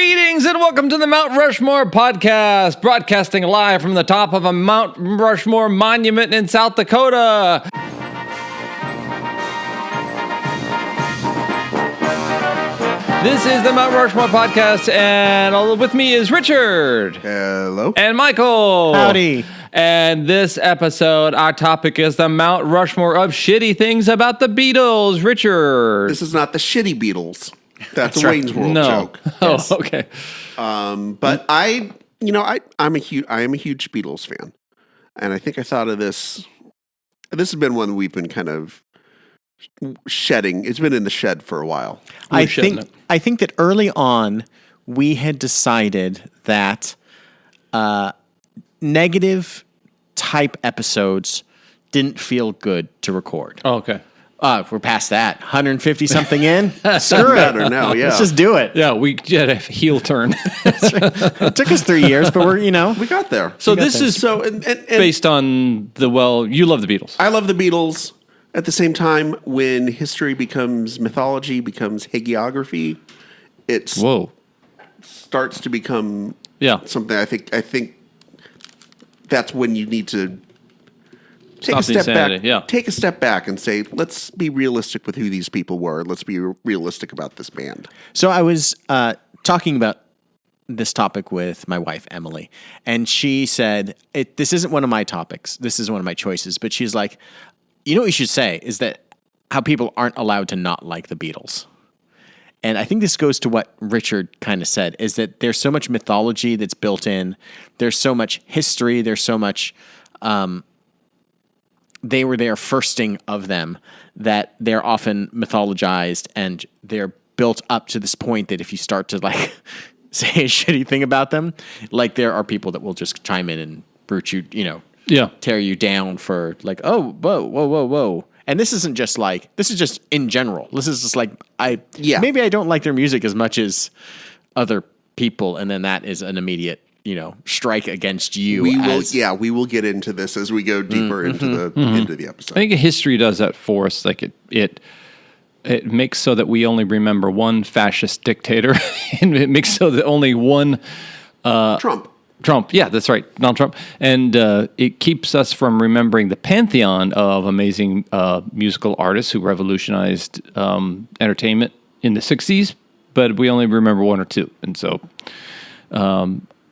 Greetings and welcome to the Mount Rushmore podcast, broadcasting live from the top of a Mount Rushmore monument in South Dakota. This is the Mount Rushmore podcast, and with me is Richard. Hello. And Michael. Howdy. And this episode, our topic is the Mount Rushmore of shitty things about the Beatles. Richard. This is not the shitty Beatles. That's a Wayne's World joke. Yes. Oh, okay. But I am a huge Beatles fan, and I think I thought of this. This has been one we've been kind of shedding. It's been in the shed for a while. I think that early on we had decided that negative type episodes didn't feel good to record. Oh, okay. We're past that. 150 something in. Screw it. Matter now, yeah. Let's just do it. Yeah, we did a heel turn. It took us 3 years, but we got there. So this is and based on you love the Beatles. I love the Beatles. At the same time, when history becomes mythology, becomes hagiography, it starts to become something. I think that's when you need to take a step back. Yeah. Take a step back and say, let's be realistic with who these people were. Let's be realistic about this band. So I was talking about this topic with my wife, Emily, and she said, this isn't one of my topics. This is one of my choices. But she's like, you know what you should say is that how people aren't allowed to not like the Beatles. And I think this goes to what Richard kind of said, is that there's so much mythology that's built in. There's so much history. There's so much... they were there firsting of them, that they're often mythologized and they're built up to this point that if you start to say a shitty thing about them, there are people that will just chime in and brute you, tear you down for whoa. And this isn't just this is just in general. This is just maybe I don't like their music as much as other people. And then that is an immediate, strike against you. We will get into this as we go deeper into the episode. I think history does that for us. It makes so that we only remember one fascist dictator, and it makes so that only one Trump. Yeah, that's right, Donald Trump, and it keeps us from remembering the pantheon of amazing musical artists who revolutionized entertainment in the '60s. But we only remember one or two, and so.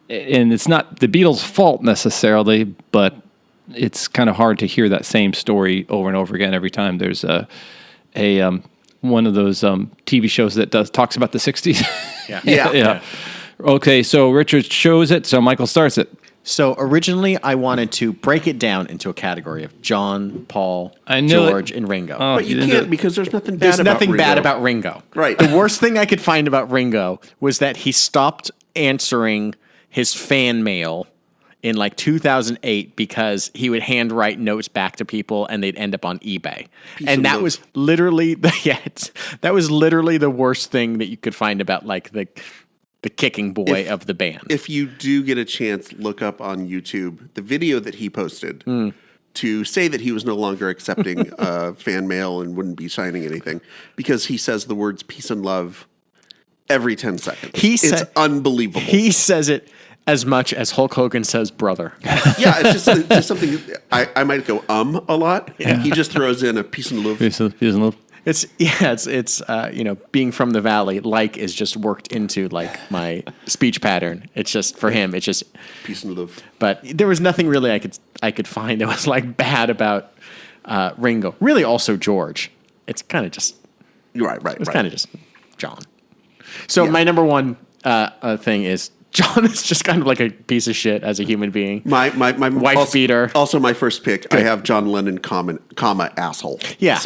And it's not the Beatles' fault necessarily, but it's kind of hard to hear that same story over and over again every time there's a one of those TV shows that talks about the 60s. Yeah. Okay, so Richard shows it, so Michael starts it. So originally I wanted to break it down into a category of John, Paul, George, and Ringo. But you can't because there's nothing bad There's nothing bad about Ringo. Right. The worst thing I could find about Ringo was that he stopped answering his fan mail in 2008 because he would handwrite notes back to people and they'd end up on eBay. And that was literally the worst thing that you could find about the kicking boy of the band. If you do get a chance, look up on YouTube the video that he posted to say that he was no longer accepting fan mail and wouldn't be signing anything because he says the words peace and love every 10 seconds. It's unbelievable. He says it as much as Hulk Hogan says brother. Yeah, it's just something I might go a lot. Yeah. He just throws in a peace and love. Peace and love. It's being from the valley, is just worked into my speech pattern. It's just for him. It's just peace and love. But there was nothing really I could find that was bad about Ringo. Really, also George. It's kind of just right. It's kind of just John. So my number one thing is John is just kind of like a piece of shit as a human being. My wife beater. Also, my first pick. Good. I have John Lennon, comma asshole. Yeah.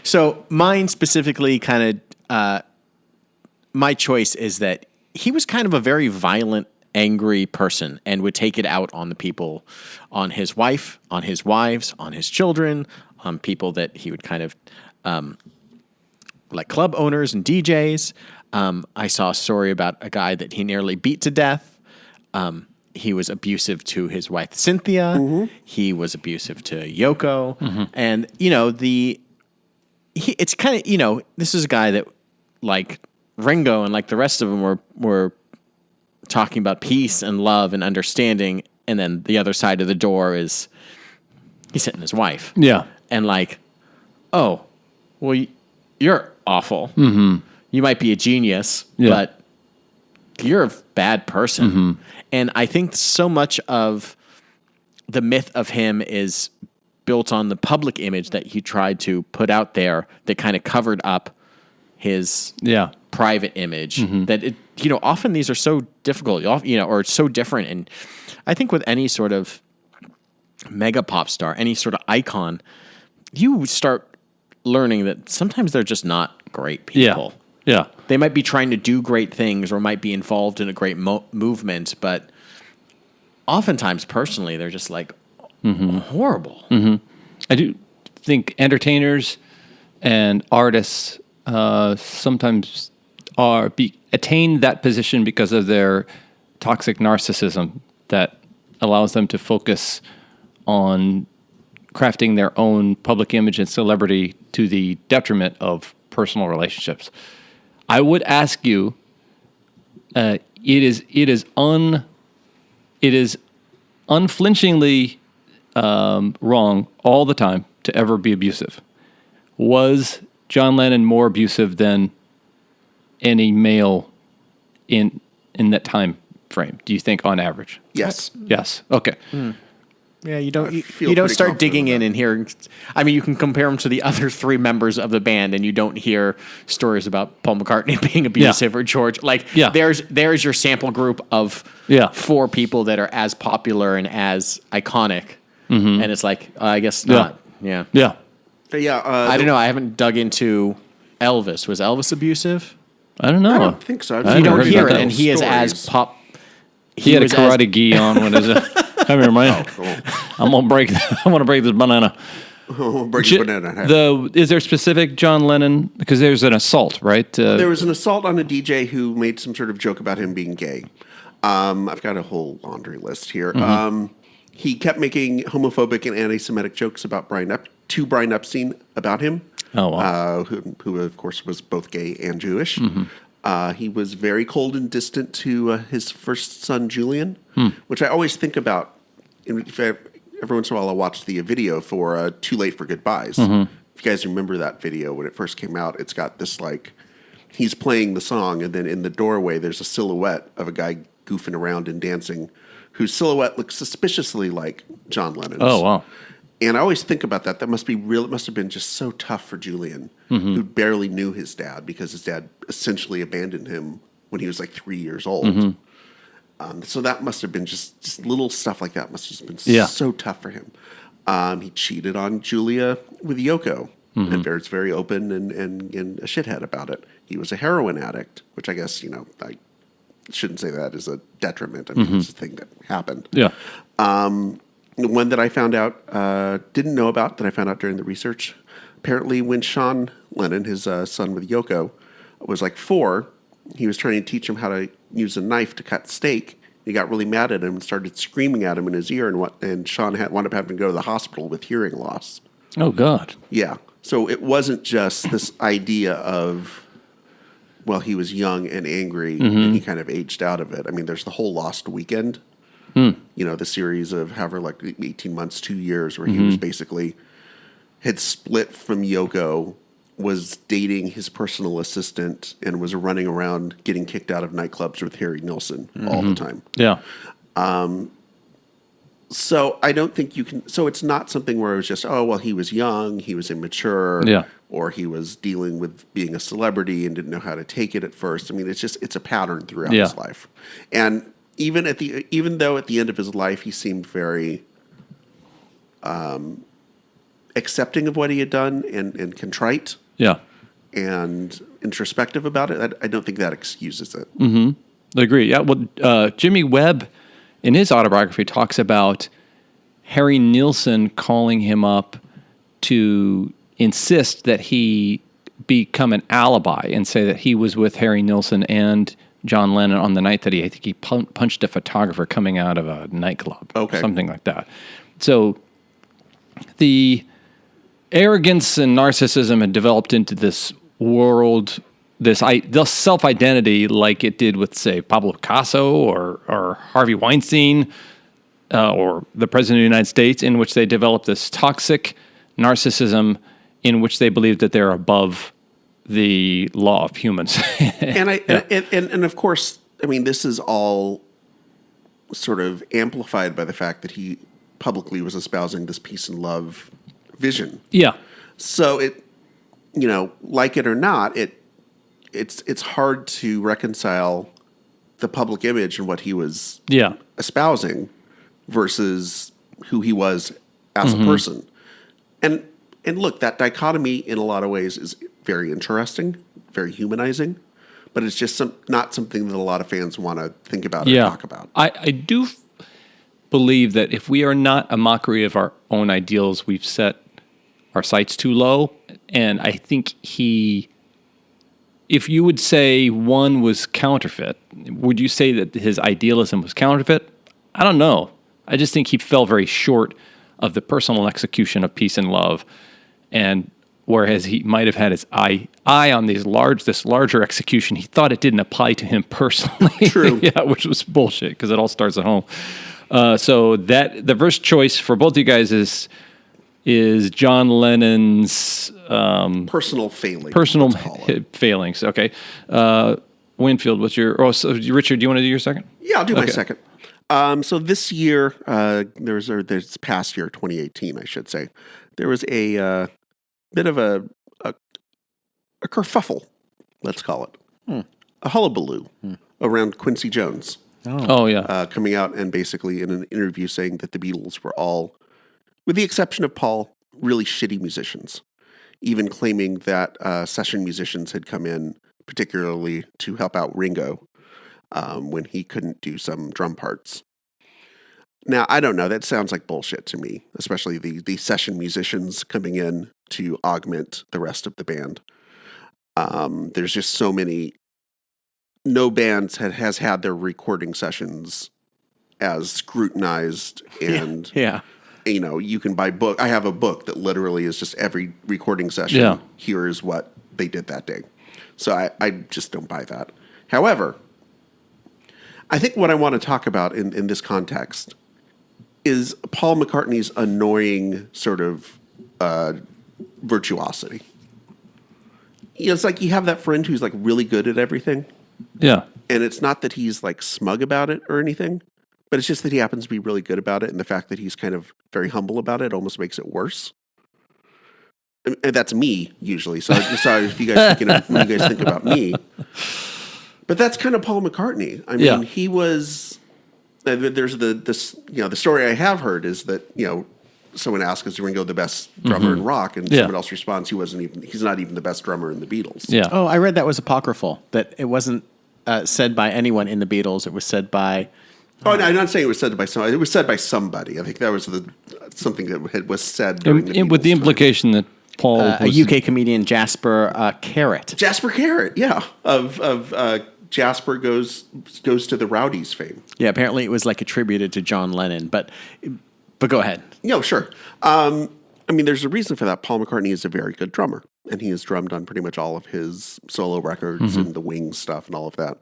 So mine specifically, kind of, my choice is that he was kind of a very violent, angry person and would take it out on the people, on his wife, on his wives, on his children, on people that he would kind of, club owners and DJs. I saw a story about a guy that he nearly beat to death. He was abusive to his wife, Cynthia. Mm-hmm. He was abusive to Yoko. Mm-hmm. And, it's kind of, this is a guy that, like Ringo and like the rest of them, were talking about peace and love and understanding, and then the other side of the door is he's hitting his wife. Yeah. And like, oh, well, you're awful. Mm-hmm. You might be a genius, but you're a bad person. Mm-hmm. And I think so much of the myth of him is built on the public image that he tried to put out there that kind of covered up his private image. Mm-hmm. That it, often these are so difficult, or so different. And I think with any sort of mega pop star, any sort of icon, you start learning that sometimes they're just not great people. Yeah. They might be trying to do great things or might be involved in a great movement, but oftentimes personally they're just like horrible. Mm-hmm. I do think entertainers and artists sometimes attain that position because of their toxic narcissism that allows them to focus on crafting their own public image and celebrity to the detriment of personal relationships. I would ask you, it is unflinchingly wrong all the time to ever be abusive. Was John Lennon more abusive than any male in that time frame? Do you think on average? Yes. Yes. Okay. Yeah, you don't start digging in and hearing. I mean, you can compare him to the other three members of the band, and you don't hear stories about Paul McCartney being abusive or George. Like, there's your sample group of 4 people that are as popular and as iconic, and it's like, I guess not. Yeah. I don't know. I haven't dug into Elvis. Was Elvis abusive? I don't know. I don't think so. You don't hear it, and he is as pop. He had a karate gi on when his. Come here, man. Cool. I'm gonna break this banana. Break the banana. Is there specific John Lennon? Because there's an assault, right? There was an assault on a DJ who made some sort of joke about him being gay. I've got a whole laundry list here. Mm-hmm. He kept making homophobic and anti-Semitic jokes about Brian Epstein about him. Oh, wow. Who of course was both gay and Jewish. Mm-hmm. He was very cold and distant to his first son Julian, which I always think about. Every once in a while, I'll watch the video for "Too Late for Goodbyes." Mm-hmm. If you guys remember that video when it first came out, it's got this he's playing the song, and then in the doorway there's a silhouette of a guy goofing around and dancing, whose silhouette looks suspiciously like John Lennon's. Oh, wow. And I always think about that. That must be real. It must have been just so tough for Julian, who barely knew his dad because his dad essentially abandoned him when he was like 3 years old. Mm-hmm. So that must have been just little stuff like that must have just been so tough for him. He cheated on Julia with Yoko, and it's very open and a shithead about it. He was a heroin addict, which I guess, I shouldn't say that as a detriment. I mean, it's a thing that happened. Yeah. The one that I found out, didn't know about, that I found out during the research, apparently when Sean Lennon, his son with Yoko, was like 4, he was trying to teach him how to use a knife to cut steak. He got really mad at him and started screaming at him in his ear, and Sean wound up having to go to the hospital with hearing loss. Oh, God. Yeah. So it wasn't just this idea of, well, he was young and angry, and he kind of aged out of it. I mean, there's the whole Lost Weekend. The series of however, 18 months, 2 years, where he was basically had split from Yoko, was dating his personal assistant, and was running around getting kicked out of nightclubs with Harry Nilsson all the time. Yeah. So I don't think you can. So it's not something where it was just, oh, well, he was young, he was immature, or he was dealing with being a celebrity and didn't know how to take it at first. I mean, it's a pattern throughout his life, and even though at the end of his life he seemed very accepting of what he had done and contrite, and introspective about it, I don't think that excuses it. I agree. Yeah. Well, Jimmy Webb, in his autobiography, talks about Harry Nilsson calling him up to insist that he become an alibi and say that he was with Harry Nilsson and John Lennon on the night that I think he punched a photographer coming out of a nightclub. Okay. Something like that. So the arrogance and narcissism had developed into this world this self-identity like it did with, say, Pablo Picasso or Harvey Weinstein or the President of the United States, in which they developed this toxic narcissism in which they believe that they're above the law of humans. and of course, I mean, this is all sort of amplified by the fact that he publicly was espousing this peace and love vision. Yeah. So it, like it or not, it's hard to reconcile the public image and what he was espousing versus who he was as a person. And look, that dichotomy in a lot of ways is very interesting, very humanizing, but it's just not something that a lot of fans want to think about or talk about. I do believe that if we are not a mockery of our own ideals, we've set our sights too low. And I think if you would say one was counterfeit, would you say that his idealism was counterfeit? I don't know. I just think he fell very short of the personal execution of peace and love. And whereas he might have had his eye on this larger execution, he thought it didn't apply to him personally. True. Yeah, which was bullshit because it all starts at home. So that the verse choice for both you guys is John Lennon's personal failing. Personal failings. Okay. Winfield, what's your? Oh, so Richard, do you want to do your second? Yeah, I'll do my second. So this year, this past year, 2018, I should say, there was a bit of a kerfuffle, let's call it, a hullabaloo around Quincy Jones. Oh yeah, coming out and basically in an interview saying that the Beatles were all, with the exception of Paul, really shitty musicians. Even claiming that session musicians had come in, particularly to help out Ringo when he couldn't do some drum parts. Now, I don't know. That sounds like bullshit to me, especially the session musicians coming in to augment the rest of the band. There's just so many. No band has had their recording sessions as scrutinized and you can buy book. I have a book that literally is just every recording session. Yeah. Here is what they did that day. So I just don't buy that. However, I think what I want to talk about in this context is Paul McCartney's annoying sort of virtuosity. It's like you have that friend who's like really good at everything. Yeah. And it's not that he's like smug about it or anything, but it's just that he happens to be really good about it. And the fact that he's kind of very humble about it almost makes it worse. And that's me usually. So sorry if you guys when you guys think about me, but that's kind of Paul McCartney. I mean, he was, there's the story I have heard is that, someone asks, is Ringo the best drummer in rock? And someone else responds, he's not even the best drummer in the Beatles. Yeah. Oh, I read that was apocryphal, that it wasn't said by anyone in the Beatles. It was said by... Oh, no, I'm not saying it was said by somebody. It was said by somebody. I think that was something that was said during the Beatles with the implication that Paul was... A UK comedian, Jasper Carrot. Jasper Carrot, yeah. Of Jasper goes to the Rowdies fame. Yeah, apparently it was like attributed to John Lennon, but go ahead. No, sure. I mean, there's a reason for that. Paul McCartney is a very good drummer, and he has drummed on pretty much all of his solo records and the Wings stuff and all of that.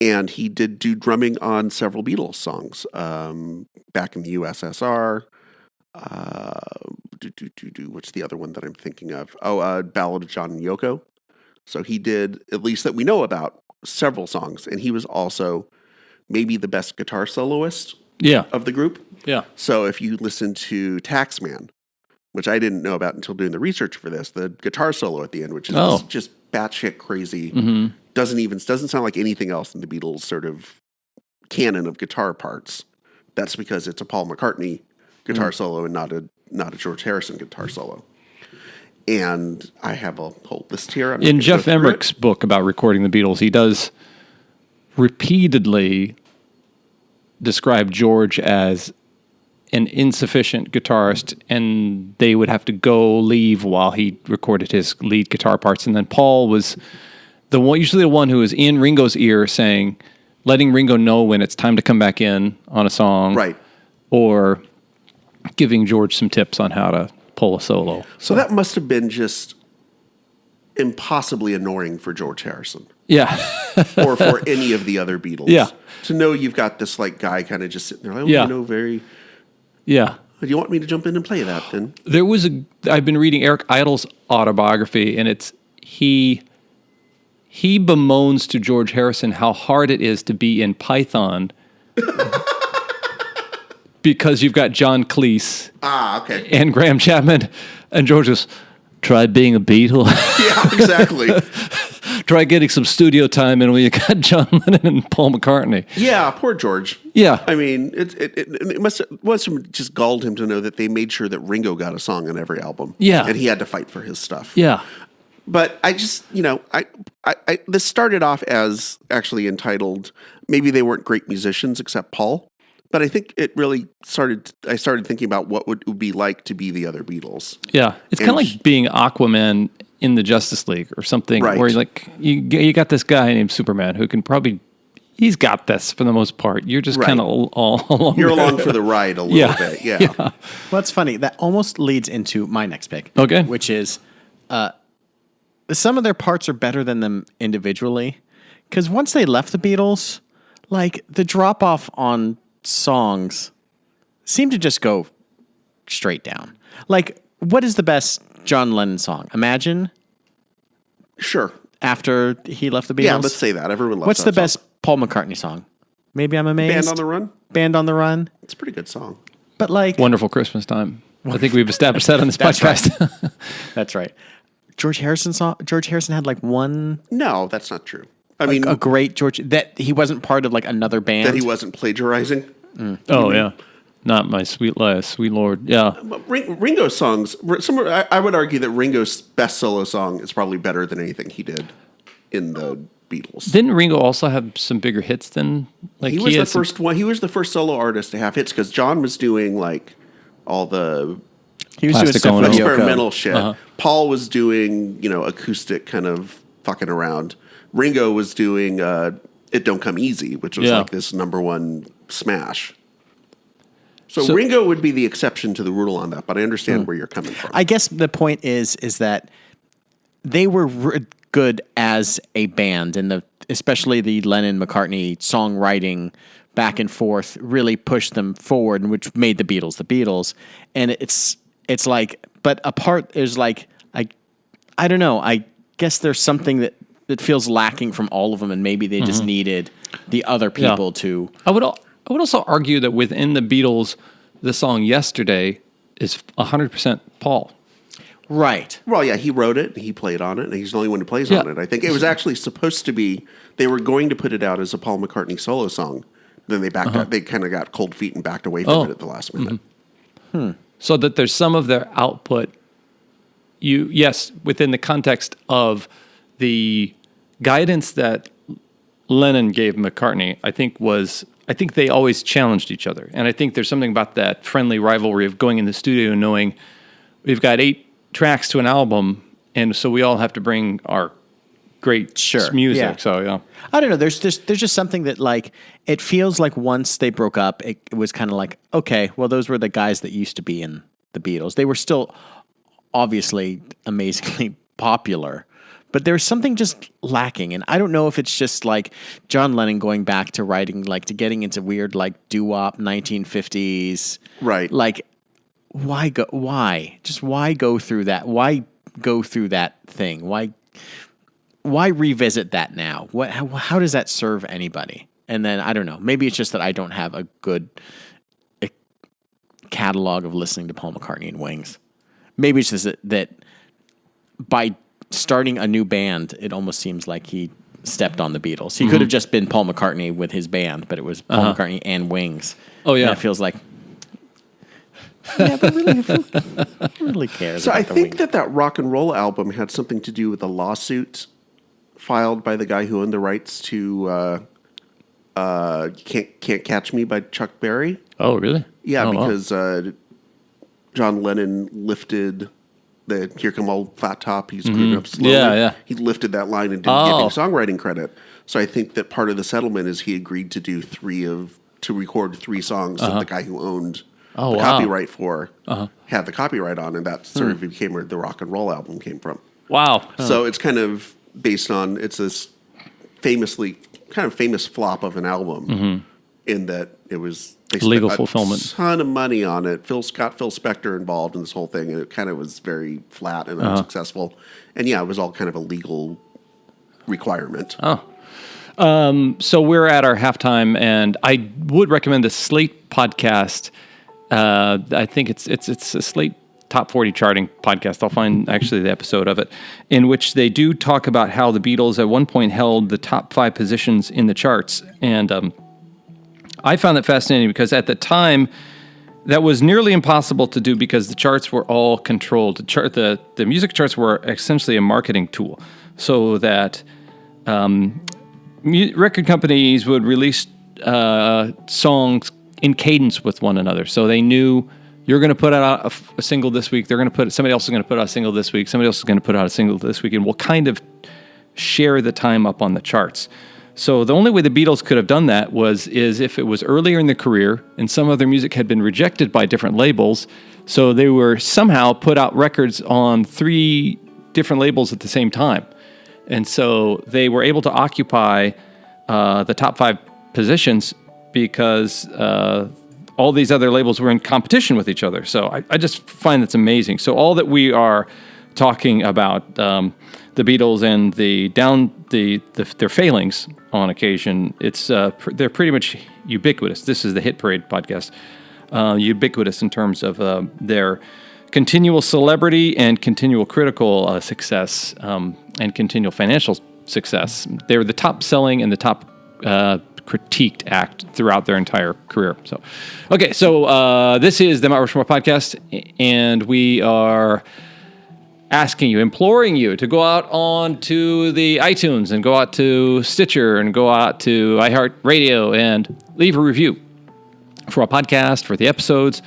And he did do drumming on several Beatles songs back in the USSR. What's the other one that I'm thinking of? Ballad of John and Yoko. So he did, at least that we know about, several songs. And he was also maybe the best guitar soloist of the group. Yeah. So if you listen to Taxman, which I didn't know about until doing the research for this, the guitar solo at the end, which is just batshit crazy, doesn't sound like anything else in the Beatles sort of canon of guitar parts. That's because it's a Paul McCartney guitar solo and not a George Harrison guitar solo. And I have a whole list here. In Jeff Emmerich's book about recording the Beatles, he does repeatedly describe George as an insufficient guitarist, and they would have to leave while he recorded his lead guitar parts. And then Paul was usually the one who was in Ringo's ear letting Ringo know when it's time to come back in on a song. Right. Or giving George some tips on how to pull a solo. So that must have been just, impossibly annoying for George Harrison. Yeah. Or for any of the other Beatles. Yeah. To know you've got this like guy kind of just sitting there, very... Yeah. Do you want me to jump in and play that then? I've been reading Eric Idle's autobiography, and he bemoans to George Harrison how hard it is to be in Python because you've got John Cleese and Graham Chapman, and George goes, try being a Beatle. Yeah, exactly. Try getting some studio time in when you got John Lennon and Paul McCartney. Yeah, poor George. Yeah. I mean, it must have just galled him to know that they made sure that Ringo got a song on every album. Yeah. And he had to fight for his stuff. Yeah. But I just, this started off as actually entitled, maybe they weren't great musicians except Paul. But I think it really I started thinking about what it would be like to be the other Beatles. Yeah. It's kind of like being Aquaman in the Justice League or something, right, where you're like, you got this guy named Superman who can probably, he's got this for the most part. You're just kind of all along. You're along for the ride a little bit. Yeah. Well, it's funny. That almost leads into my next pick. Okay. Which is, some of their parts are better than them individually. Because once they left the Beatles, like the drop off on songs seemed to just go straight down. Like, what is the best John Lennon song? Imagine? Sure. After he left the Beatles? Yeah, let's say that. Everyone loves What's that the best Paul McCartney song? Maybe I'm Amazed? Band on the Run? Band on the Run. It's a pretty good song. But like... Wonderful Christmas Time. I think we've established that on this podcast. Right. That's right. George Harrison had like one... No, that's not true. I mean... A great George... That he wasn't part of like another band? That he wasn't plagiarizing? Oh, yeah. Not my sweet Lord. Yeah. Ringo's songs, I would argue that Ringo's best solo song is probably better than anything he did in the Beatles. Didn't Ringo also have some bigger hits than like he was the first one? He was the first solo artist to have hits because John was doing like all the experimental shit. Uh-huh. Paul was doing acoustic kind of fucking around. Ringo was doing "It Don't Come Easy," which was like this number one smash. So Ringo would be the exception to the rule on that, but I understand where you're coming from. I guess the point is that they were good as a band, and especially the Lennon-McCartney songwriting back and forth really pushed them forward, which made the Beatles. And it's like, but a part is like, I don't know. I guess there's something that feels lacking from all of them, and maybe they just needed the other people to. I would also argue that within the Beatles, the song "Yesterday" is 100% Paul. Right. Well, yeah, he wrote it, he played on it, and he's the only one who plays on it. I think it was actually supposed to be, they were going to put it out as a Paul McCartney solo song. Then they backed out, they kind of got cold feet and backed away from it at the last minute. So that there's some of their output, within the context of the guidance that Lennon gave McCartney, I think they always challenged each other. And I think there's something about that friendly rivalry of going in the studio and knowing we've got 8 tracks to an album, and so we all have to bring our great music. Yeah. So, yeah. I don't know. There's just something that, like, it feels like once they broke up, it was kind of like, okay, well, those were the guys that used to be in the Beatles. They were still obviously amazingly popular, but there's something just lacking. And I don't know if it's just like John Lennon going back to writing, like to getting into weird, like doo-wop 1950s. Right. Like, why go through that? Why go through that thing? Why revisit that now? How does that serve anybody? And then, I don't know, maybe it's just that I don't have a good catalog of listening to Paul McCartney and Wings. Maybe it's just that by starting a new band, it almost seems like he stepped on the Beatles. He could have just been Paul McCartney with his band, but it was Paul McCartney and Wings. Oh, yeah. And it feels like, but really, who really cares? So I think that rock and roll album had something to do with a lawsuit filed by the guy who owned the rights to Can't Catch Me by Chuck Berry. Oh, really? Yeah, because John Lennon lifted the "Here Come Old Flat Top," he's grooving up slowly. Yeah. He lifted that line and didn't give him songwriting credit. So I think that part of the settlement is he agreed to do to record 3 songs that the guy who owned copyright for had the copyright on, and that sort of became where the rock and roll album came from. Wow. So it's kind of based on, it's this famous flop of an album in that it was they legal spent fulfillment. A ton of money on it. Phil Spector involved in this whole thing, and it kind of was very flat and unsuccessful. And yeah, it was all kind of a legal requirement. So we're at our halftime, and I would recommend the Slate podcast. I think it's a Slate Top 40 charting podcast. I'll find actually the episode of it, in which they do talk about how the Beatles at one point held the top 5 positions in the charts. And I found that fascinating because at the time, that was nearly impossible to do because the charts were all controlled. The music charts were essentially a marketing tool, so that record companies would release songs in cadence with one another. So they knew you're going to put out a single this week. Somebody else is going to put out a single this week. Somebody else is going to put out a single this week, and we'll kind of share the time up on the charts. So the only way the Beatles could have done that is if it was earlier in their career and some of their music had been rejected by different labels. So they were somehow put out records on 3 different labels at the same time. And so they were able to occupy the top 5 positions because all these other labels were in competition with each other. So I just find that's amazing. So all that we are talking about, the Beatles and their failings on occasion, they're pretty much ubiquitous. This is the Hit Parade podcast. Ubiquitous in terms of their continual celebrity and continual critical success and continual financial success. They were the top selling and the top critiqued act throughout their entire career. So this is the Mount Rushmore podcast, and we are imploring you to go out onto the iTunes and go out to Stitcher and go out to iHeartRadio and leave a review for our podcast, for the episodes.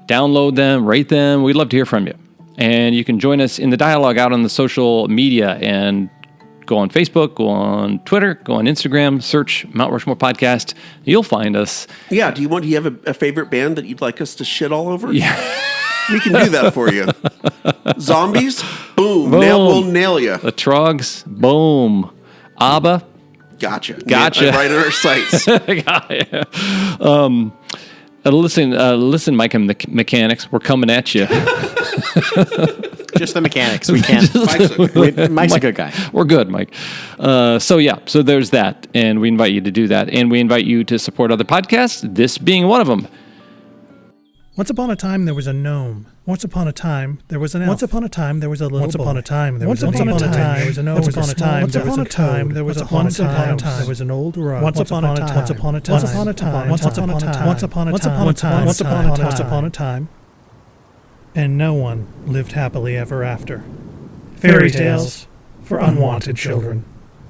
Download them, rate them. We'd love to hear from you. And you can join us in the dialogue out on the social media and go on Facebook, go on Twitter, go on Instagram, search Mount Rushmore Podcast. You'll find us. Yeah. Do you have a favorite band that you'd like us to shit all over? Yeah. We can do that for you. Zombies? Boom. We'll nail you. The Trogs? Boom. ABBA? Gotcha. Right on our sites. Listen, Mike and the Mechanics, we're coming at you. Just the Mechanics. We can. Mike's a good guy. We're good, Mike. So there's that, and we invite you to do that, and we invite you to support other podcasts, this being one of them. Once upon a time, there was a gnome. Once upon a time, there was an elf. Once upon a time, there was a little boy. Once upon a time, there was a time, there was an gnome. Once upon a time, there was a time, there was a once upon a time, there was an old rug. Once upon a time, once upon a time, once upon a time, once upon a time, once upon a time, once upon a time, and no one lived happily ever after. Fairy tales for unwanted children.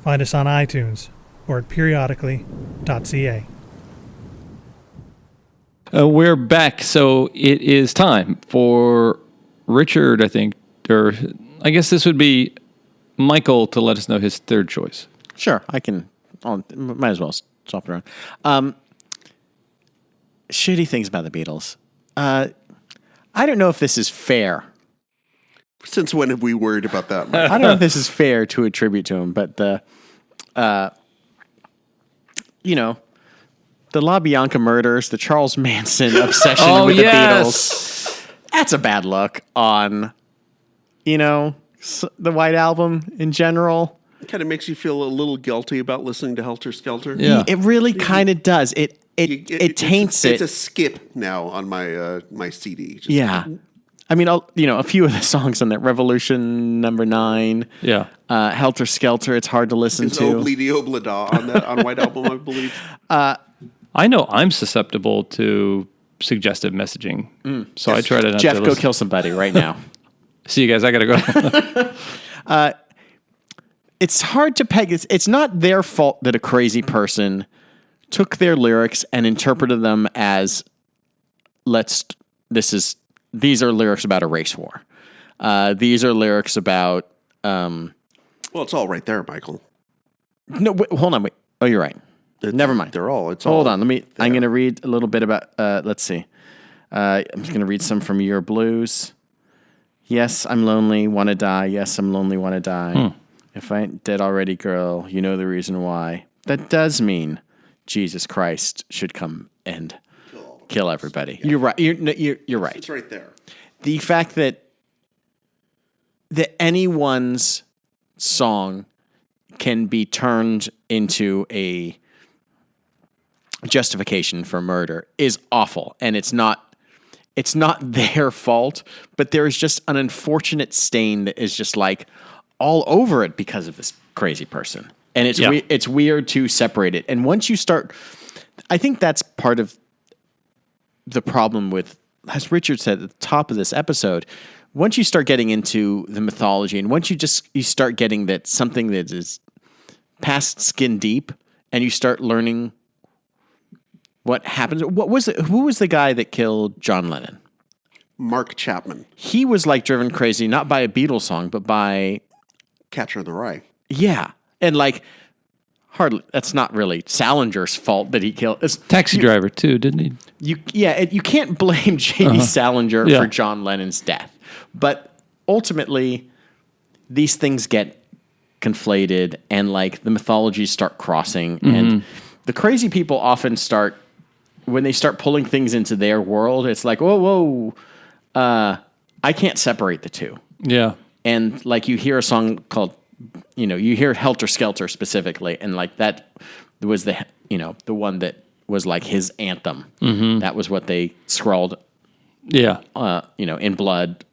Find us on iTunes or at periodically.ca. We're back, so it is time for Richard, I think, or I guess this would be Michael to let us know his third choice. Sure, might as well swap it around. Shitty things about the Beatles. I don't know if this is fair. Since when have we worried about that? I don't know if this is fair to attribute to him, but the LaBianca murders, the Charles Manson obsession with the Beatles. That's a bad look on, the White Album in general. It kind of makes you feel a little guilty about listening to Helter Skelter. Yeah, it really kind of does. It taints it. It's a skip now on my CD. Yeah. I mean, a few of the songs on that, Revolution number 9. Yeah. Helter Skelter, it's hard to listen to. Oblidi Oblida on White Album, I believe. I know I'm susceptible to suggestive messaging, so I try to not Jeff, to go kill somebody right now. See you guys. I gotta go. It's hard to peg. It's not their fault that a crazy person took their lyrics and interpreted them as these are lyrics about a race war. These are lyrics about. Well, it's all right there, Michael. No, hold on. Wait. Oh, you're right. Never mind. Hold on. I'm going to read a little bit about. Let's see. I'm just going to read some from Your Blues. Yes, I'm lonely, want to die. Yes, I'm lonely, want to die. If I ain't dead already, girl, you know the reason why. That does mean Jesus Christ should come and kill everybody. Yeah. You're right. You're right. It's right there. The fact that anyone's song can be turned into a justification for murder is awful, and it's not their fault, but there is just an unfortunate stain that is just like all over it because of this crazy person. And it's weird to separate it. And once you start, I think that's part of the problem with, as Richard said at the top of this episode, once you start getting into the mythology, and once you start getting that something that is past skin deep, and you start learning what happens. Who was the guy that killed John Lennon? Mark Chapman. He was like driven crazy, not by a Beatles song, but by Catcher in the Rye. Yeah. And like, hardly, that's not really Salinger's fault that he killed. Taxi Driver too, didn't he? You can't blame J.D. Salinger for John Lennon's death. But ultimately, these things get conflated, and like the mythologies start crossing, and the crazy people often start, when they start pulling things into their world, it's like, whoa, I can't separate the two. Yeah. And like you hear a song called, you hear Helter Skelter specifically, and like that was the one that was like his anthem. Mm-hmm. That was what they scrawled, in blood,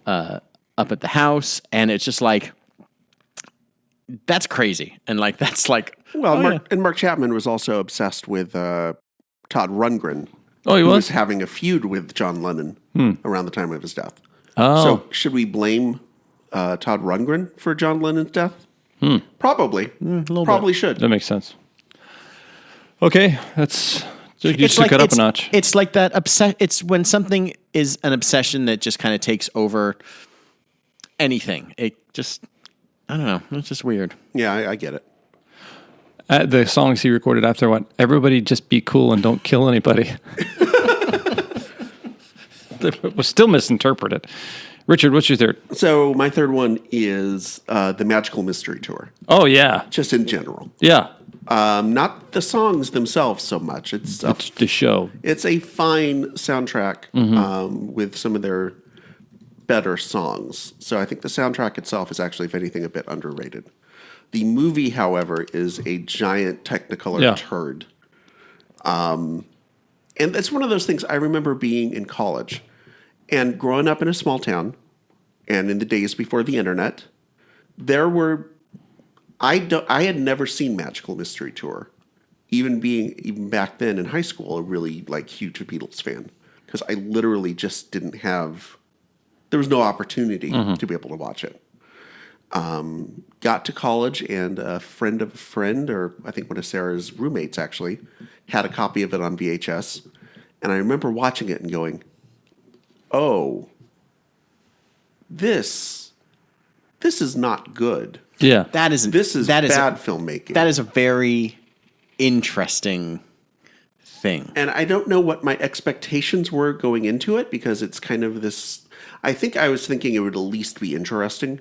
up at the house, and it's just like, that's crazy, and like that's like, and Mark Chapman was also obsessed with Todd Rundgren. Oh, he was having a feud with John Lennon around the time of his death. Oh, so should we blame Todd Rundgren for John Lennon's death? Probably. Probably should. That makes sense. Okay, you took it up a notch. It's like that it's when something is an obsession that just kind of takes over anything. It just, I don't know. It's just weird. Yeah, I get it. The songs he recorded after what? Everybody just be cool and don't kill anybody. It was still misinterpreted. Richard, what's your third? So my third one is the Magical Mystery Tour. Oh, yeah. Just in general. Yeah. Not the songs themselves so much. It's the show. It's a fine soundtrack with some of their better songs. So I think the soundtrack itself is actually, if anything, a bit underrated. The movie, however, is a giant Technicolor turd. And it's one of those things I remember being in college and growing up in a small town, and in the days before the internet, there were... I had never seen Magical Mystery Tour, even back then in high school, a really huge Beatles fan, because I literally just didn't have... There was no opportunity to be able to watch it. Got to college, and a friend of a friend, or I think one of Sarah's roommates actually, had a copy of it on VHS. And I remember watching it and going, oh, this is not good. Yeah. This is bad filmmaking. That is a very interesting thing. And I don't know what my expectations were going into it, because it's kind of this... I think I was thinking it would at least be interesting,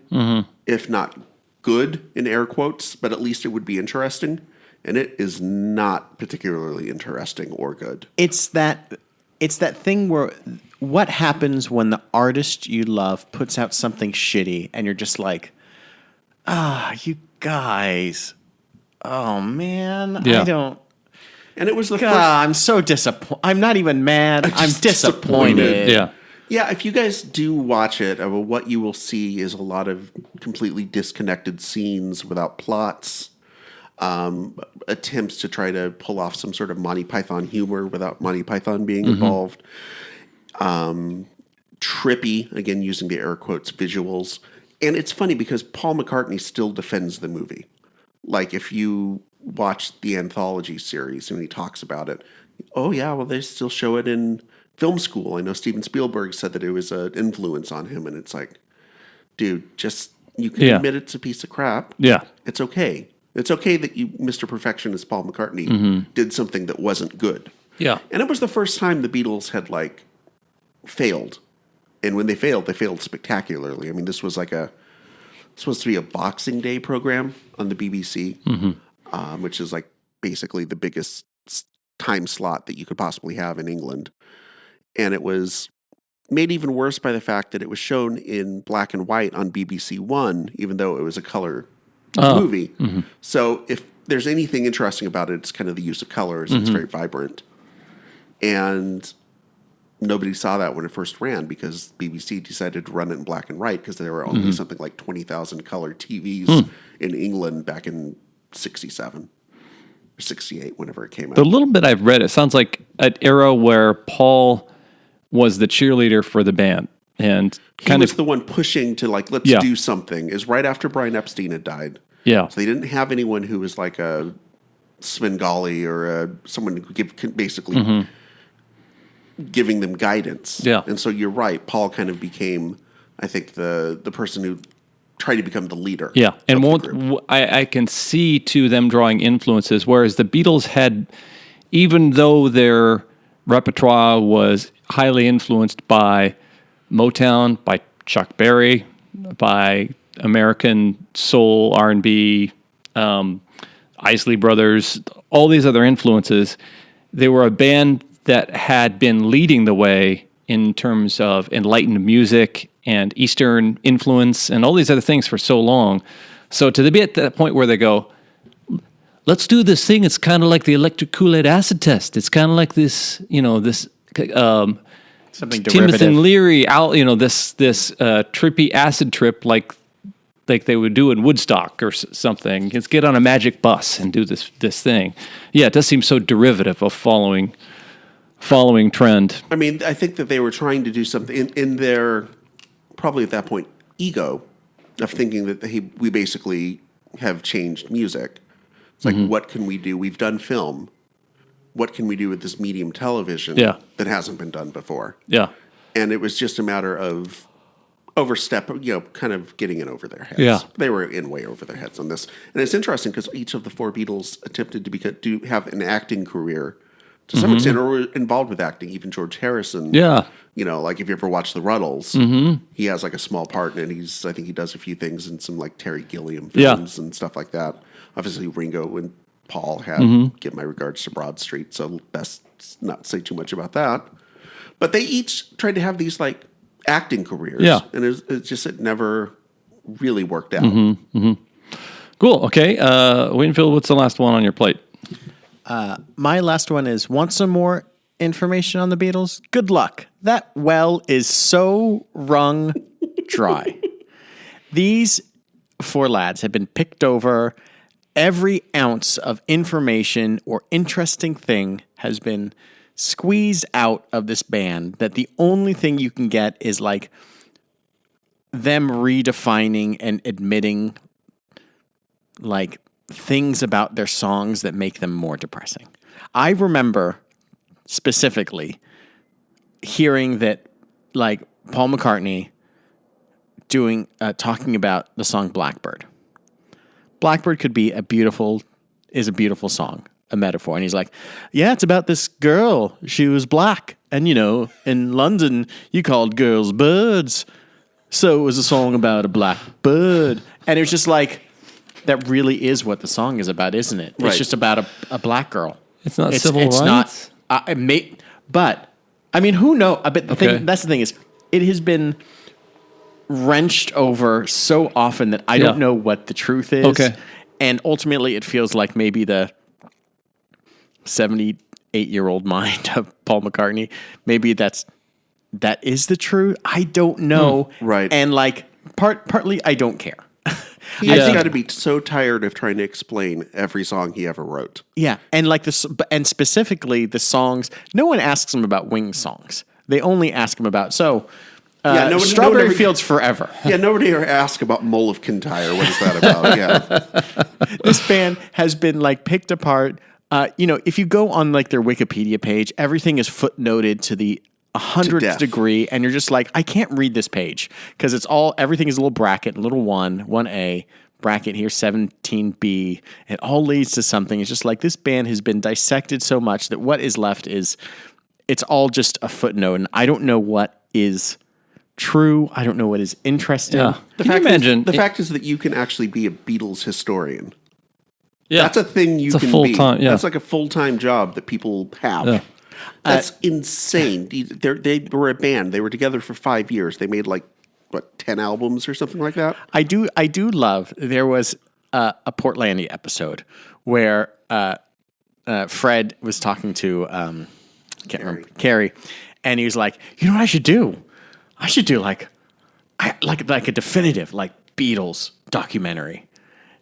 if not good, in air quotes, but at least it would be interesting. And it is not particularly interesting or good. It's that thing where what happens when the artist you love puts out something shitty and you're just like, you guys. Oh, man. Yeah. I don't... And it was the God, first... I'm so disappointed. I'm not even mad. I'm disappointed. Yeah. Yeah, if you guys do watch it, what you will see is a lot of completely disconnected scenes without plots, attempts to try to pull off some sort of Monty Python humor without Monty Python being involved. Trippy, again, using the air quotes, visuals. And it's funny because Paul McCartney still defends the movie. Like, if you watch the anthology series and he talks about it, oh, yeah, well, they still show it in film school. I know Steven Spielberg said that it was an influence on him, and it's like, dude, you can admit it's a piece of crap. Yeah. It's okay. It's okay that you, Mr. Perfectionist Paul McCartney, did something that wasn't good. Yeah. And it was the first time the Beatles had failed And when they failed spectacularly. I mean, this was supposed to be a Boxing Day program on the BBC, which is like basically the biggest time slot that you could possibly have in England. And it was made even worse by the fact that it was shown in black and white on BBC One, even though it was a color movie. Mm-hmm. So if there's anything interesting about it, it's kind of the use of colors. It's very vibrant. And nobody saw that when it first ran because BBC decided to run it in black and white because there were only something like 20,000 color TVs in England back in 67 or 68, whenever it came out. The little bit I've read, it sounds like an era where Paul was the cheerleader for the band. And he was the one pushing to like, let's do something. Is right after Brian Epstein had died. Yeah. So they didn't have anyone who was like a Svengali or someone who could basically giving them guidance. Yeah. And so you're right. Paul kind of became, I think, the person who tried to become the leader. Yeah. And I can see to them drawing influences, whereas the Beatles had, even though their repertoire was highly influenced by Motown, by Chuck Berry, by American soul, R&B, Isley Brothers, all these other influences, they were a band that had been leading the way in terms of enlightened music and Eastern influence and all these other things for so long. So to be at that point where they go, let's do this thing. It's kind of like the electric Kool-Aid acid test. It's kind of like this, this something Timothy derivative. Leary, this trippy acid trip like they would do in Woodstock or something. Let's get on a magic bus and do this thing. Yeah, it does seem so derivative of following trend. I mean, I think that they were trying to do something in their, probably at that point, ego of thinking that we basically have changed music. It's like, what can we do? We've done film. What can we do with this medium television that hasn't been done before? Yeah. And it was just a matter of kind of getting it over their heads. Yeah. They were way over their heads on this. And it's interesting because each of the four Beatles attempted to have an acting career to some extent, or were involved with acting. Even George Harrison. Yeah. Like if you ever watch The Ruddles, he has like a small part in it. I think he does a few things in some like Terry Gilliam films and stuff like that. Obviously, Ringo and Paul had Give My Regards to Broad Street, so best not say too much about that. But they each tried to have these like acting careers, and it never really worked out. Cool. Okay, Winfield, what's the last one on your plate? My last one is, want some more information on the Beatles? Good luck. That well is so wrung dry. These four lads have been picked over. Every ounce of information or interesting thing has been squeezed out of this band, that the only thing you can get is like them redefining and admitting like things about their songs that make them more depressing. I remember specifically hearing that like Paul McCartney talking about the song Blackbird. Blackbird could be a beautiful song, a metaphor. And he's like, yeah, it's about this girl. She was black. And, in London, you called girls birds. So it was a song about a black bird. And it was just like, that really is what the song is about, isn't it? Right. It's just about a black girl. It's not civil rights? It's not. But, I mean, who knows? But that's the thing is, it has been wrenched over so often that I don't know what the truth is. Okay. And ultimately, it feels like maybe the 78-year-old mind of Paul McCartney, maybe that is the truth. I don't know. Right. And like partly, I don't care. He's got to be so tired of trying to explain every song he ever wrote. Yeah, and like this, and specifically the songs. No one asks him about Wings songs. They only ask him about Strawberry Fields Forever. Yeah, nobody ever asked about Mole of Kintyre. What is that about? Yeah, this band has been like picked apart. If you go on like their Wikipedia page, everything is footnoted to the 100th degree, and you're just like, I can't read this page because everything is a little bracket, little 1A, bracket here, 17B. It all leads to something. It's just like this band has been dissected so much that what is left is, it's all just a footnote, and I don't know what is true. I don't know what is interesting. Yeah. The fact is that you can actually be a Beatles historian. Yeah. That's a thing you can be. Yeah. That's like a full-time job that people have. Yeah. That's insane. They were a band. They were together for 5 years. They made 10 albums or something like that? I do love, there was a Portlandia episode where Fred was talking to, can't remember, Carrie, and he was like, you know what I should do? I should do like a definitive Beatles documentary.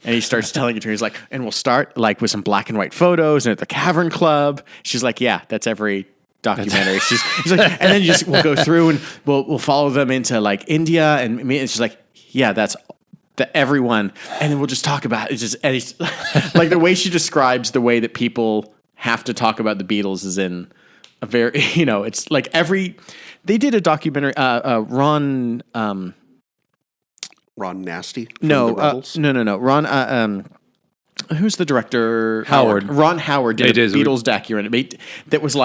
And he starts telling it to her. He's like, and we'll start with some black and white photos and at the Cavern Club. She's like, yeah, that's every documentary. He's like, and then we'll go through and we'll follow them into India. And she's like, yeah, that's everyone. And then we'll just talk about it. And it's the way she describes the way that people have to talk about the Beatles is in a very, it's they did a documentary, Ron Nasty? No. Ron, who's the director? Howard. Ron Howard did a Beatles documentary that was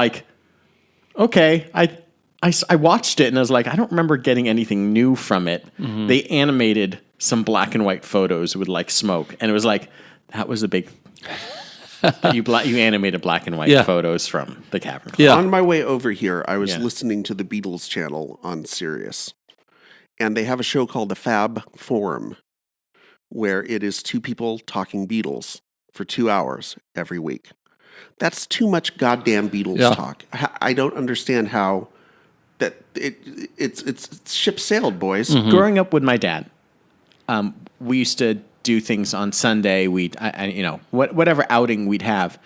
okay. I watched it and I was like, I don't remember getting anything new from it. Mm-hmm. They animated some black and white photos with smoke, and it was that was a big. you animated black and white photos from the Cavern Club. Yeah. On my way over here, I was listening to the Beatles channel on Sirius. And they have a show called the Fab Four, where it is two people talking Beatles for 2 hours every week. That's too much goddamn Beatles talk. I don't understand how that it's ship sailed, boys. Mm-hmm. Growing up with my dad, we used to do things on Sunday. Whatever outing we'd have,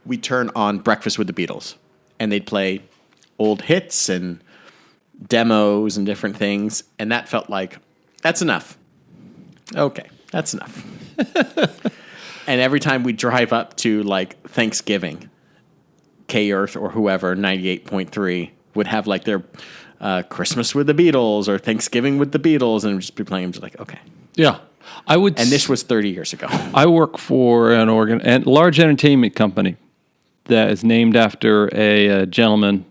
we'd turn on Breakfast with the Beatles, and they'd play old hits and demos and different things, and that felt like that's enough. Okay, that's enough. And every time we drive up to Thanksgiving, K-Earth or whoever, 98.3 would have their Christmas with the Beatles or Thanksgiving with the Beatles, and just be playing. Just okay, yeah. And this was 30 years ago. I work for a large entertainment company that is named after a gentleman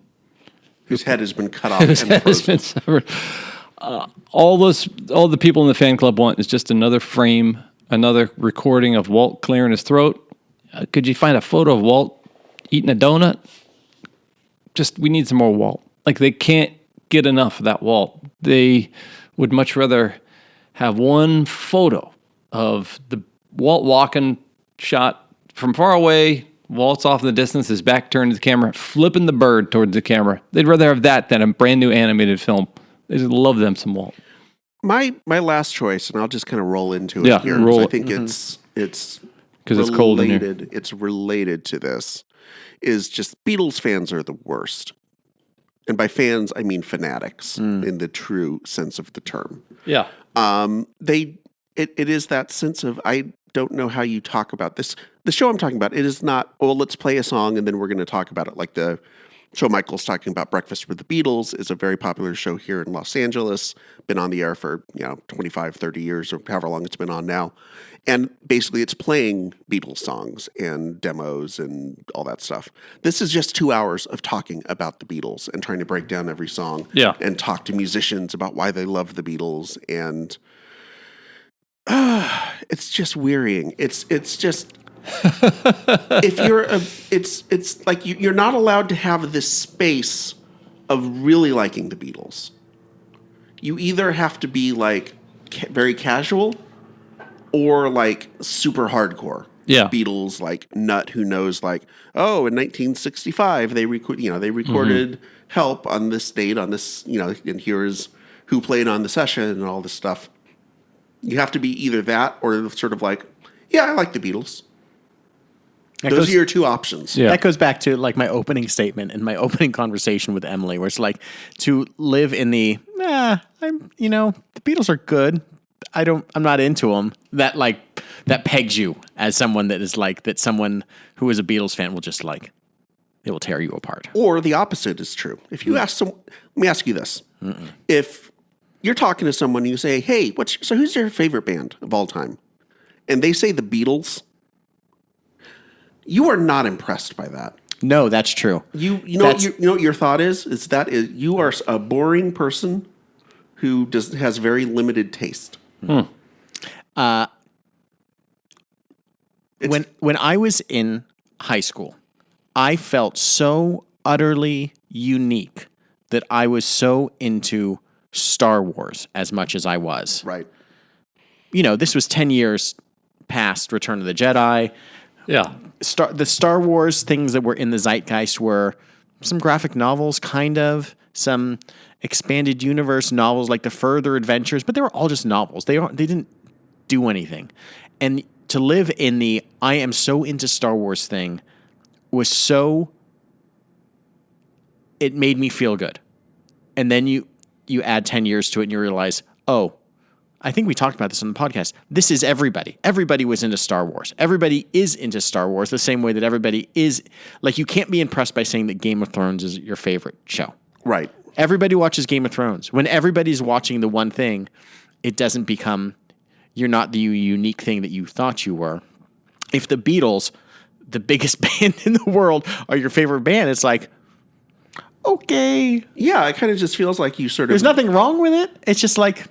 whose head has been cut off and frozen. Has been severed. All the people in the fan club want is just another frame, another recording of Walt clearing his throat. Could you find a photo of Walt eating a donut? We need some more Walt. They can't get enough of that Walt. They would much rather have one photo of the Walt walking shot from far away. Walt's off in the distance, his back turned to the camera, flipping the bird towards the camera. They'd rather have that than a brand new animated film. They just love them some Walt. My last choice, and I'll just kind of roll into it here. Roll I think it's because it's cold in here. It's related to this. Is just Beatles fans are the worst, and by fans I mean fanatics in the true sense of the term. Yeah. It is that sense of I don't know how you talk about this. The show I'm talking about, it is not, let's play a song and then we're going to talk about it. Like the show Michael's talking about, Breakfast with the Beatles, is a very popular show here in Los Angeles. Been on the air for 25, 30 years or however long it's been on now. And basically it's playing Beatles songs and demos and all that stuff. This is just 2 hours of talking about the Beatles and trying to break down every song and talk to musicians about why they love the Beatles. And it's just wearying. It's just... if you're it's like you're not allowed to have this space of really liking the Beatles. You either have to be very casual or super hardcore. Yeah. Beatles nut who knows in 1965 they recorded Help on this date on this and here's who played on the session and all this stuff. You have to be either that or sort of I like the Beatles. Those are your two options. Yeah. That goes back to my opening statement and my opening conversation with Emily, where it's to live in the the Beatles are good. I'm not into them. That pegs you as someone that is that someone who is a Beatles fan will just it will tear you apart. Or the opposite is true. If you ask let me ask you this: if you're talking to someone and you say, "Hey, who's your favorite band of all time?" and they say the Beatles. You are not impressed by that. No, that's true. You know what your thought is? Is that you are a boring person who has very limited taste. When I was in high school, I felt so utterly unique that I was so into Star Wars as much as I was. Right. This was 10 years past Return of the Jedi. Yeah. The Star Wars things that were in the zeitgeist were some graphic novels, kind of, some expanded universe novels like the Further Adventures, but they were all just novels. They didn't do anything. And to live in the I am so into Star Wars thing was so, it made me feel good. And then you add 10 years to it and you realize, oh, I think we talked about this on the podcast. This is everybody. Everybody was into Star Wars. Everybody is into Star Wars the same way that everybody is. Like, you can't be impressed by saying that Game of Thrones is your favorite show. Right. Everybody watches Game of Thrones. When everybody's watching the one thing, it doesn't become, you're not the unique thing that you thought you were. If the Beatles, the biggest band in the world, are your favorite band, it's like, okay. Yeah, it kind of just feels like you sort of... There's nothing wrong with it. It's just like...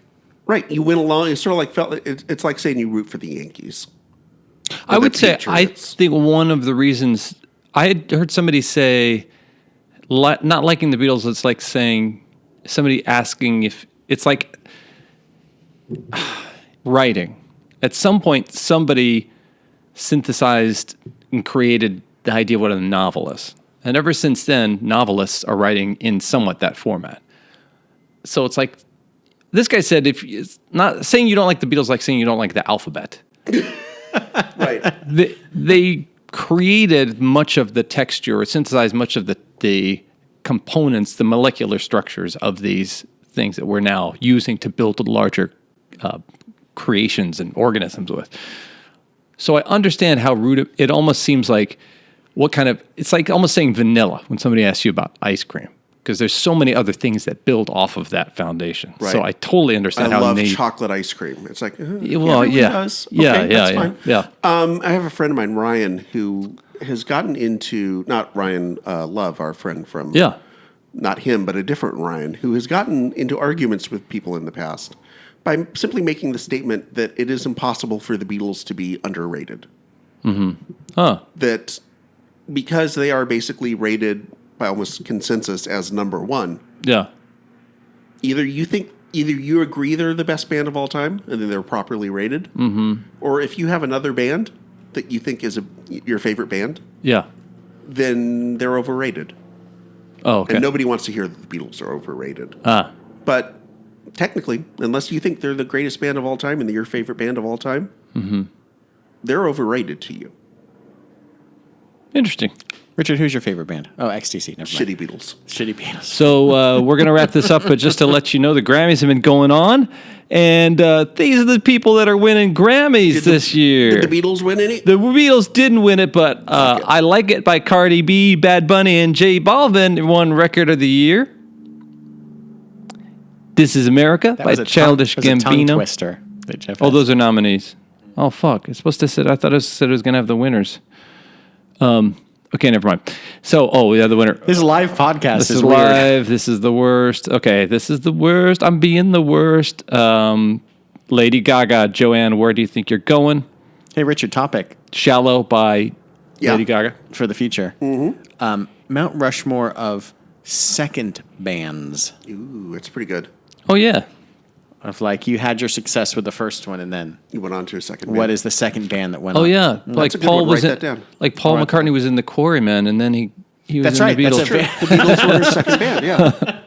Right, you went along. It sort of like it's like saying you root for the Yankees. I would say I think one of the reasons I had heard somebody say not liking the Beatles. It's like saying somebody asking if it's like writing. At some point, somebody synthesized and created the idea of what a novel is, and ever since then, novelists are writing in somewhat that format. So it's like. This guy said, if it's not saying you don't like the Beatles, like saying you don't like the alphabet. Right. They created much of the texture, or synthesized much of the components, the molecular structures of these things that we're now using to build larger creations and organisms with. So I understand how rude it almost seems like. It's like almost saying vanilla when somebody asks you about ice cream. Because there's so many other things that build off of that foundation. Right. So I totally understand I love chocolate ice cream. It's like, well, yeah. Does. Yeah, okay, yeah, that's yeah, fine. yeah. I have a friend of mine, Ryan, who has gotten into, not Ryan Love, our friend from, not him, but a different Ryan, who has gotten into arguments with people in the past by simply making the statement that it is impossible for the Beatles to be underrated. Mm-hmm. Huh. That because they are basically rated by almost consensus as number one. Yeah. Either you agree they're the best band of all time and then they're properly rated, or if you have another band that you think is your favorite band, then they're overrated. Oh, okay. And nobody wants to hear that the Beatles are overrated. But technically, unless you think they're the greatest band of all time and they're your favorite band of all time, they're overrated to you. Interesting. Richard, who's your favorite band? Oh, XTC. Never mind. Shitty Beatles. Shitty Beatles. So we're going to wrap this up, but just to let you know, the Grammys have been going on, and these are the people that are winning Grammys this year. Did the Beatles win any? The Beatles didn't win it, but I Like It by Cardi B, Bad Bunny, and J Balvin won Record of the Year. This Is America by Childish Gambino. Tongue twister. Those are nominees. Oh, fuck. It's supposed to say, I thought it said it was going to have the winners. Okay, never mind. So, the winner. This live podcast This is weird. live. This is the worst. Okay, this is the worst. I'm being the worst. Lady Gaga, Joanne, where do you think you're going? Hey, Richard, topic. Shallow by Lady Gaga. For the future. Mm-hmm. Mount Rushmore of second bands. Ooh, that's pretty good. Oh, yeah. Of like, you had your success with the first one, and then you went on to a second band. What is the second band that went on? Oh, yeah. Like Paul was Write that down. Like Paul McCartney was in the Quarrymen, and then he was in the Beatles. That's right. The Beatles were his second band, yeah.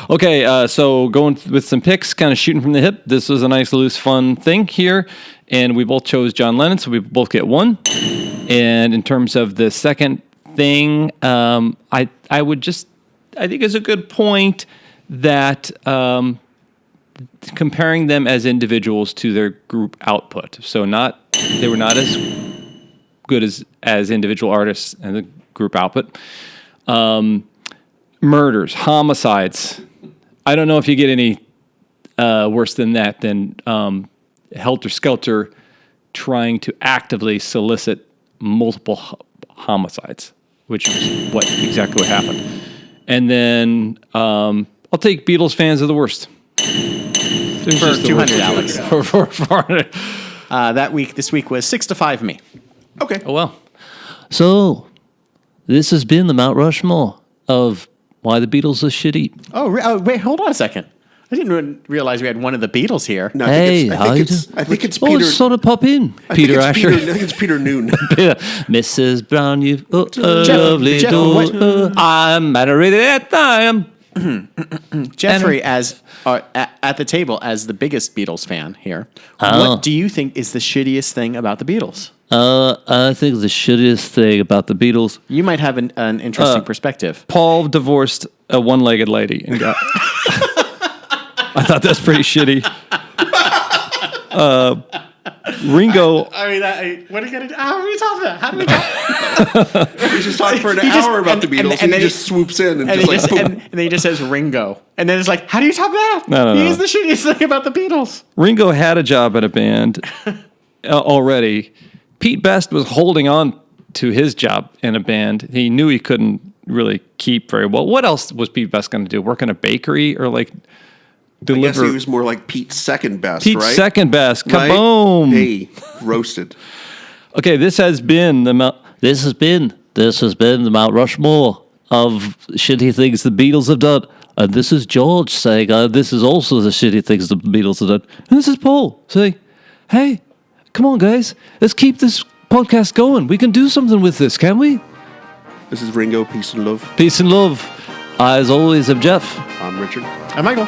Okay, so going with some picks, kind of shooting from the hip. This was a nice, loose, fun thing here, and we both chose John Lennon, so we both get one. And in terms of the second thing, I think it's a good point that comparing them as individuals to their group output. So they were not as good as individual artists and the group output. Murders, homicides. I don't know if you get any worse than that than Helter Skelter trying to actively solicit multiple homicides. which is exactly what happened. And then I'll take Beatles fans are the worst. For 200, Alex. For 400. This week was 6-5 me. Okay. Oh, well. So, this has been the Mount Rushmore of why the Beatles are shitty. Oh, wait, hold on a second. I didn't realize we had one of the Beatles here. No, I think it's Peter. Oh, sort of pop in. Peter Asher. I think it's Peter Noon. Mrs. Brown, you've lovely daughter. I'm married at time. Jeffrey, as at the table, as the biggest Beatles fan here, what do you think is the shittiest thing about the Beatles? I think the shittiest thing about the Beatles... You might have an interesting perspective. Paul divorced a one-legged lady and got... I thought that's pretty shitty. Ringo... what are you going to do? How are we talking about? How do we talk? He's just talking for an hour about the Beatles, and then he just swoops in and then he just says Ringo. And then it's like, how do you top that? No. He's the shittiest thing about the Beatles. Ringo had a job at a band already. Pete Best was holding on to his job in a band. He knew he couldn't really keep very well. What else was Pete Best going to do? Work in a bakery or deliver? I guess he was more like Pete's second best, Pete's right? second best. Right? Kaboom! Hey, roasted. Okay, this has been the Mount Rushmore of shitty things the Beatles have done. And this is George saying, this is also the shitty things the Beatles have done. And this is Paul saying, hey, come on, guys. Let's keep this podcast going. We can do something with this, can we? This is Ringo. Peace and love. Peace and love. As always, I'm Jeff. I'm Richard. I'm Michael.